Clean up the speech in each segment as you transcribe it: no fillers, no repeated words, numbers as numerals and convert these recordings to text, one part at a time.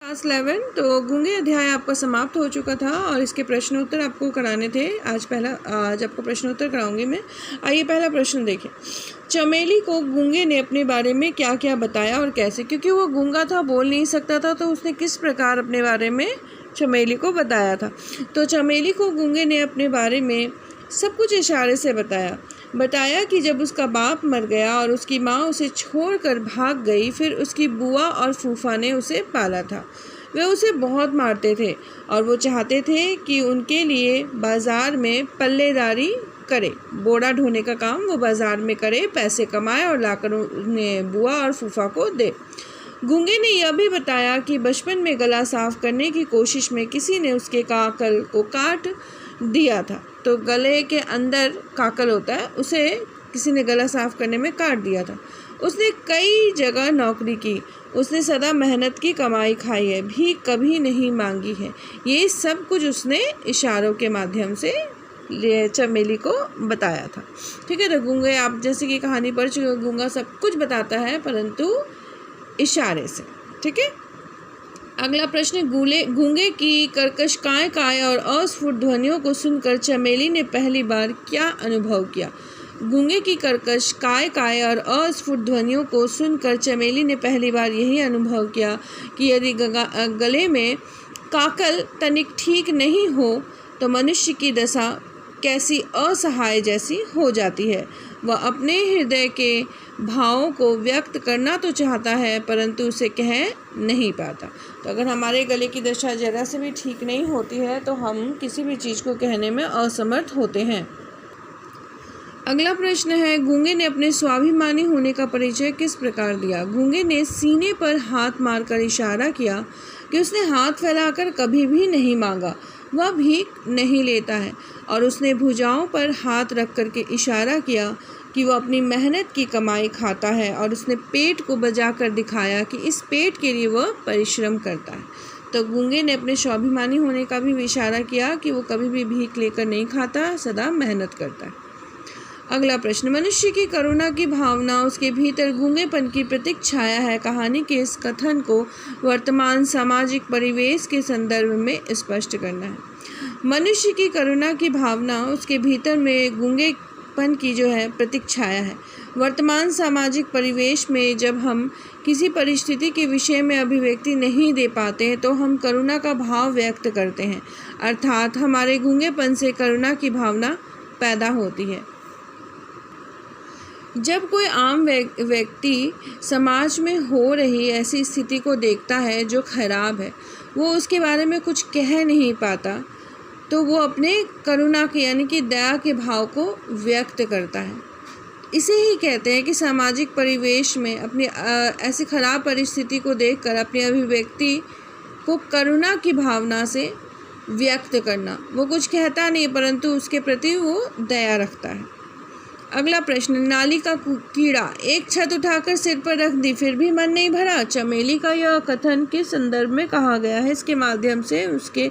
Class 11। तो गूंगे अध्याय आपका समाप्त हो चुका था और इसके प्रश्न उत्तर आपको कराने थे। आज आपको प्रश्न उत्तर कराऊंगी मैं। आइए पहला प्रश्न देखें। चमेली को गूंगे ने अपने बारे में क्या क्या बताया और कैसे? क्योंकि वो गूंगा था, बोल नहीं सकता था, तो उसने किस प्रकार अपने बारे में चमेली को बताया था। तो चमेली को गूंगे ने अपने बारे में सब कुछ इशारे से बताया कि जब उसका बाप मर गया और उसकी माँ उसे छोड़कर भाग गई, फिर उसकी बुआ और फूफा ने उसे पाला था। वे उसे बहुत मारते थे और वो चाहते थे कि उनके लिए बाज़ार में पल्लेदारी करे, बोरा ढोने का काम वो बाज़ार में करे, पैसे कमाए और लाकर उन्हें बुआ और फूफा को दे। गूंगे ने यह भी बताया कि बचपन में गला साफ करने की कोशिश में किसी ने उसके काकल को काट दिया था। तो गले के अंदर काकल होता है, उसे किसी ने गला साफ करने में काट दिया था। उसने कई जगह नौकरी की, उसने सदा मेहनत की कमाई खाई है, भीख कभी नहीं मांगी है। ये सब कुछ उसने इशारों के माध्यम से चमेली को बताया था। ठीक है। तो गूंगे, आप जैसे कि कहानी पढ़ चुके हो, गूंगा सब कुछ बताता है परंतु इशारे से। ठीक है। अगला प्रश्न, गूंगे की कर्कश काय काय और अस्फुट ध्वनियों को सुनकर चमेली ने पहली बार क्या अनुभव किया? गूंगे की कर्कश काय काय और अस्फुट ध्वनियों को सुनकर चमेली ने पहली बार यही अनुभव किया कि यदि गले में काकल तनिक ठीक नहीं हो तो मनुष्य की दशा कैसी असहाय जैसी हो जाती है। वह अपने हृदय के भावों को व्यक्त करना तो चाहता है परंतु उसे कह नहीं पाता। तो अगर हमारे गले की दशा जरा से भी ठीक नहीं होती है तो हम किसी भी चीज़ को कहने में असमर्थ होते हैं। अगला प्रश्न है, गूंगे ने अपने स्वाभिमानी होने का परिचय किस प्रकार दिया? गूंगे ने सीने पर हाथ मारकर इशारा किया कि उसने हाथ फैलाकर कभी भी नहीं मांगा, वह भीख नहीं लेता है, और उसने भुजाओं पर हाथ रख कर के इशारा किया कि वह अपनी मेहनत की कमाई खाता है, और उसने पेट को बजा कर दिखाया कि इस पेट के लिए वह परिश्रम करता है। तो गूंगे ने अपने स्वाभिमानी होने का भी इशारा किया कि वो कभी भी भीख लेकर नहीं खाता, सदा मेहनत करता है। अगला प्रश्न, मनुष्य की करुणा की भावना उसके भीतर गूंगेपन की प्रतीक छाया है। कहानी के इस कथन को वर्तमान सामाजिक परिवेश के संदर्भ में स्पष्ट करना है। मनुष्य की करुणा की भावना उसके भीतर में गूंगेपन की जो है प्रतीक छाया है। वर्तमान सामाजिक परिवेश में जब हम किसी परिस्थिति के विषय में अभिव्यक्ति नहीं दे पाते तो हम करुणा का भाव व्यक्त करते हैं, अर्थात हमारे गूंगेपन से करुणा की भावना पैदा होती है। जब कोई आम व्यक्ति समाज में हो रही ऐसी स्थिति को देखता है जो खराब है, वो उसके बारे में कुछ कह नहीं पाता, तो वो अपने करुणा के यानी कि दया के भाव को व्यक्त करता है। इसे ही कहते हैं कि सामाजिक परिवेश में अपनी ऐसी खराब परिस्थिति को देखकर अपनी अभिव्यक्ति को करुणा की भावना से व्यक्त करना। वो कुछ कहता नहीं परंतु उसके प्रति वो दया रखता है। अगला प्रश्न, नाली का कीड़ा एक छत उठाकर सिर पर रख दी फिर भी मन नहीं भरा। चमेली का यह कथन किस संदर्भ में कहा गया है? इसके माध्यम से उसके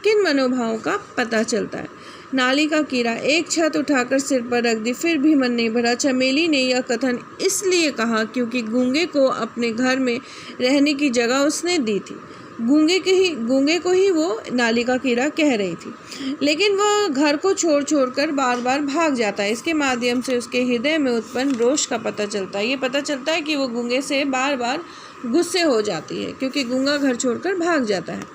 किन मनोभावों का पता चलता है? नाली का कीड़ा एक छत उठाकर सिर पर रख दी फिर भी मन नहीं भरा। चमेली ने यह कथन इसलिए कहा क्योंकि गूंगे को अपने घर में रहने की जगह उसने दी थी। गूंगे को ही वो नाली का कीड़ा कह रही थी, लेकिन वह घर को छोड़ कर बार बार भाग जाता है। इसके माध्यम से उसके हृदय में उत्पन्न रोष का पता चलता है। ये पता चलता है कि वो गूंगे से बार बार गुस्से हो जाती है क्योंकि गूंगा घर छोड़कर भाग जाता है।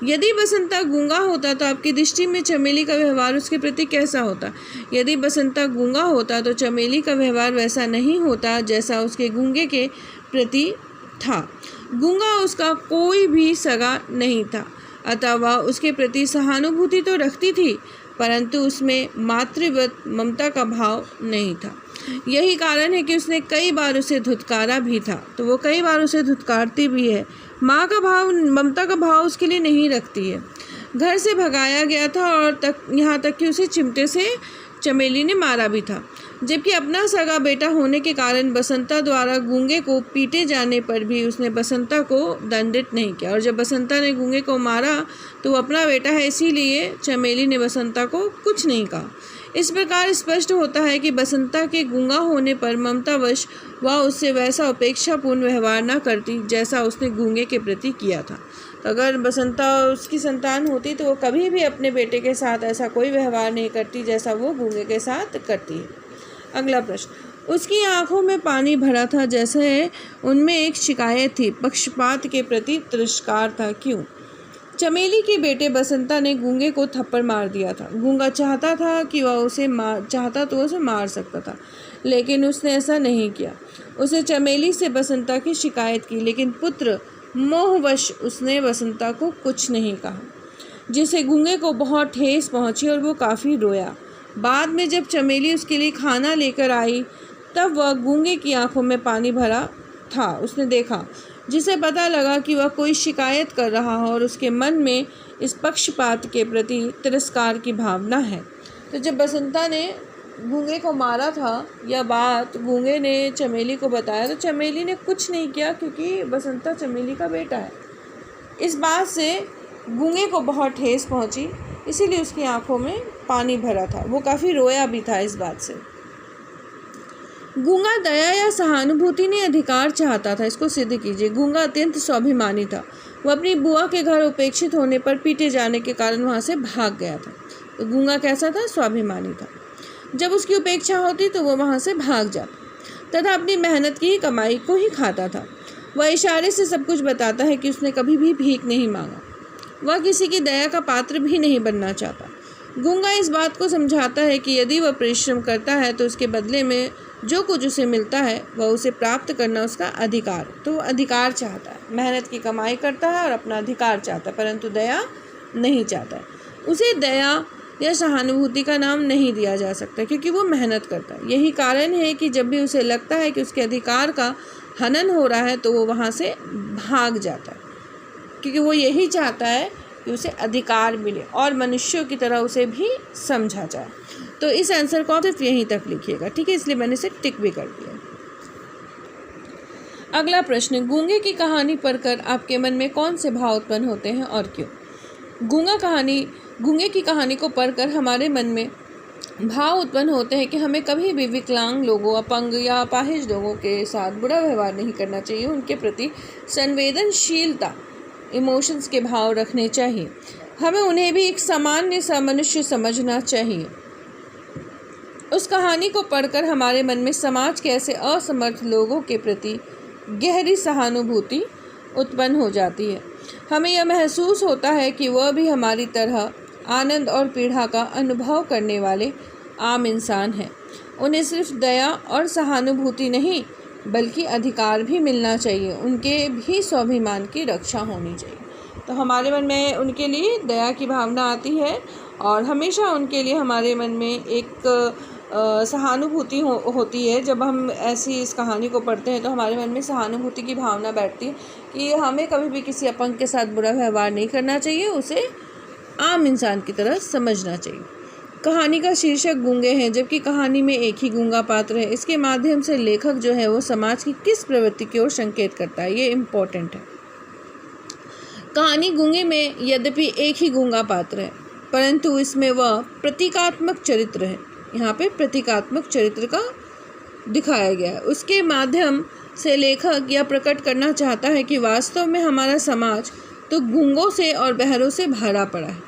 यदि बसंता गूंगा होता तो आपकी दृष्टि में चमेली का व्यवहार उसके प्रति कैसा होता? यदि बसंता गूंगा होता तो चमेली का व्यवहार वैसा नहीं होता जैसा उसके गूंगे के प्रति था। गूंगा उसका कोई भी सगा नहीं था, अतः वह उसके प्रति सहानुभूति तो रखती थी परंतु उसमें मातृवत ममता का भाव नहीं था। यही कारण है कि उसने कई बार उसे धुतकारा भी था। तो वो कई बार उसे धुतकारती भी है। माँ का भाव, ममता का भाव उसके लिए नहीं रखती है। घर से भगाया गया था और यहाँ तक कि उसे चिमटे से चमेली ने मारा भी था, जबकि अपना सगा बेटा होने के कारण बसंता द्वारा गूंगे को पीटे जाने पर भी उसने बसंता को दंडित नहीं किया। और जब बसंता ने गूंगे को मारा तो वो अपना बेटा है, इसीलिए चमेली ने बसंता को कुछ नहीं कहा। इस प्रकार स्पष्ट होता है कि बसंता के गूंगा होने पर ममतावश वह उससे वैसा उपेक्षापूर्ण व्यवहार न करती जैसा उसने गूंगे के प्रति किया था। तो अगर बसंता उसकी संतान होती तो वो कभी भी अपने बेटे के साथ ऐसा कोई व्यवहार नहीं करती जैसा वो गूंगे के साथ करती है। अगला प्रश्न, उसकी आंखों में पानी भरा था जैसे उनमें एक शिकायत थी, पक्षपात के प्रति तिरस्कार था। क्यों? चमेली के बेटे बसंता ने गूंगे को थप्पड़ मार दिया था। गूंगा चाहता था कि वह उसे मार सकता था, लेकिन उसने ऐसा नहीं किया। उसने चमेली से बसंता की शिकायत की, लेकिन पुत्र मोहवश उसने बसंता को कुछ नहीं कहा, जिससे गूंगे को बहुत ठेस पहुंची और वो काफ़ी रोया। बाद में जब चमेली उसके लिए खाना लेकर आई तब वह गूंगे की आंखों में पानी भरा था उसने देखा, जिसे पता लगा कि वह कोई शिकायत कर रहा है और उसके मन में इस पक्षपात के प्रति तिरस्कार की भावना है। तो जब बसंता ने गूंगे को मारा था, यह बात गूंगे ने चमेली को बताया तो चमेली ने कुछ नहीं किया, क्योंकि बसंता चमेली का बेटा है। इस बात से गूंगे को बहुत ठेस पहुंची, इसीलिए उसकी आंखों में पानी भरा था, वो काफ़ी रोया भी था इस बात से। गूंगा दया या सहानुभूति ने अधिकार चाहता था, इसको सिद्ध कीजिए। गूंगा अत्यंत स्वाभिमानी था, वह अपनी बुआ के घर उपेक्षित होने पर पीटे जाने के कारण वहाँ से भाग गया था। तो गूंगा कैसा था? स्वाभिमानी था। जब उसकी उपेक्षा होती तो वो वहाँ से भाग जाता तथा अपनी मेहनत की कमाई को ही खाता था। वह इशारे से सब कुछ बताता है कि उसने कभी भी भीख नहीं मांगा, वह किसी की दया का पात्र भी नहीं बनना चाहता। गूंगा इस बात को समझाता है कि यदि वह परिश्रम करता है तो उसके बदले में जो कुछ उसे मिलता है वह उसे प्राप्त करना उसका अधिकार। तो वह अधिकार चाहता है, मेहनत की कमाई करता है और अपना अधिकार चाहता है, परंतु दया नहीं चाहता है। उसे दया या सहानुभूति का नाम नहीं दिया जा सकता, क्योंकि वो मेहनत करता है। यही कारण है कि जब भी उसे लगता है कि उसके अधिकार का हनन हो रहा है तो वो वहाँ से भाग जाता है, क्योंकि वो यही चाहता है कि उसे अधिकार मिले और मनुष्यों की तरह उसे भी समझा जाए। तो इस आंसर को आप सिर्फ यहीं तक लिखिएगा, ठीक है, इसलिए मैंने इसे टिक भी कर दिया। अगला प्रश्न, गूंगे की कहानी पढ़कर आपके मन में कौन से भाव उत्पन्न होते हैं और क्यों? गूंगे की कहानी को पढ़कर हमारे मन में भाव उत्पन्न होते हैं कि हमें कभी भी विकलांग लोगों, अपंग या अपाहिज लोगों के साथ बुरा व्यवहार नहीं करना चाहिए। उनके प्रति संवेदनशीलता, इमोशंस के भाव रखने चाहिए। हमें उन्हें भी एक सामान्य सा मनुष्य समझना चाहिए। उस कहानी को पढ़कर हमारे मन में समाज के ऐसे असमर्थ लोगों के प्रति गहरी सहानुभूति उत्पन्न हो जाती है। हमें यह महसूस होता है कि वह भी हमारी तरह आनंद और पीड़ा का अनुभव करने वाले आम इंसान हैं। उन्हें सिर्फ दया और सहानुभूति नहीं बल्कि अधिकार भी मिलना चाहिए, उनके भी स्वाभिमान की रक्षा होनी चाहिए। तो हमारे मन में उनके लिए दया की भावना आती है और हमेशा उनके लिए हमारे मन में एक सहानुभूति होती है। जब हम ऐसी इस कहानी को पढ़ते हैं तो हमारे मन में सहानुभूति की भावना बैठती है कि हमें कभी भी किसी अपंग के साथ बुरा व्यवहार नहीं करना चाहिए, उसे आम इंसान की तरह समझना चाहिए। कहानी का शीर्षक गूंगे हैं, जबकि कहानी में एक ही गूंगा पात्र है। इसके माध्यम से लेखक जो है वो समाज की किस प्रवृत्ति की ओर संकेत करता है, ये इम्पोर्टेंट है। कहानी गूंगे में यद्यपि एक ही गूंगा पात्र है, परंतु इसमें वह प्रतीकात्मक चरित्र है। यहाँ पे प्रतीकात्मक चरित्र का दिखाया गया है। उसके माध्यम से लेखक यह प्रकट करना चाहता है कि वास्तव में हमारा समाज तो गूंगों से और बहरों से भरा पड़ा है।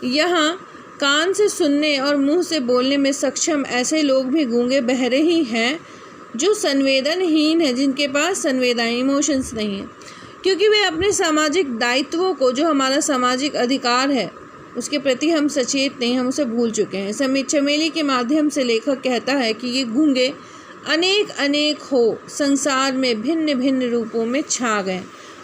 यहाँ कान से सुनने और मुंह से बोलने में सक्षम ऐसे लोग भी गूंगे बहरे ही हैं जो संवेदनहीन हैं, जिनके पास संवेदनाएं, इमोशंस नहीं हैं, क्योंकि वे अपने सामाजिक दायित्वों को, जो हमारा सामाजिक अधिकार है, उसके प्रति हम सचेत नहीं, हम उसे भूल चुके हैं। चमेली के माध्यम से लेखक कहता है कि ये गूंगे अनेक हो संसार में भिन्न भिन्न रूपों में छा गए,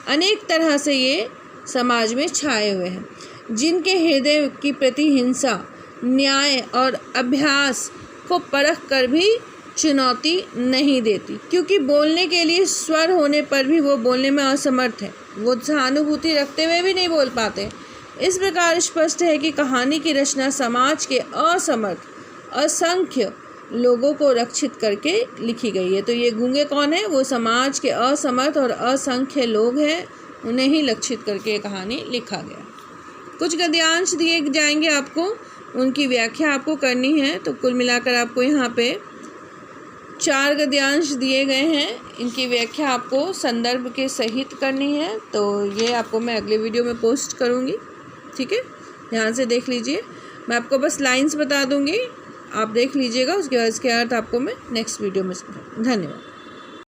अनेक तरह से ये समाज में छाए हुए हैं, जिनके हृदय की प्रति हिंसा, न्याय और अभ्यास को परख कर भी चुनौती नहीं देती, क्योंकि बोलने के लिए स्वर होने पर भी वो बोलने में असमर्थ है, वो सहानुभूति रखते हुए भी नहीं बोल पाते। इस प्रकार स्पष्ट है कि कहानी की रचना समाज के असमर्थ असंख्य लोगों को रक्षित करके लिखी गई है। तो ये गूंगे कौन है? वो समाज के असमर्थ और असंख्य लोग हैं, उन्हें ही लक्षित करके ये कहानी लिखा गया। कुछ गद्यांश दिए जाएंगे आपको, उनकी व्याख्या आपको करनी है। तो कुल मिलाकर आपको यहाँ पे 4 गद्यांश दिए गए हैं, इनकी व्याख्या आपको संदर्भ के सहित करनी है। तो ये आपको मैं अगले वीडियो में पोस्ट करूँगी, ठीक है। ध्यान से देख लीजिए, मैं आपको बस लाइंस बता दूँगी, आप देख लीजिएगा, उसके बाद इसके अर्थ आपको मैं नेक्स्ट वीडियो में समझाऊँ। धन्यवाद।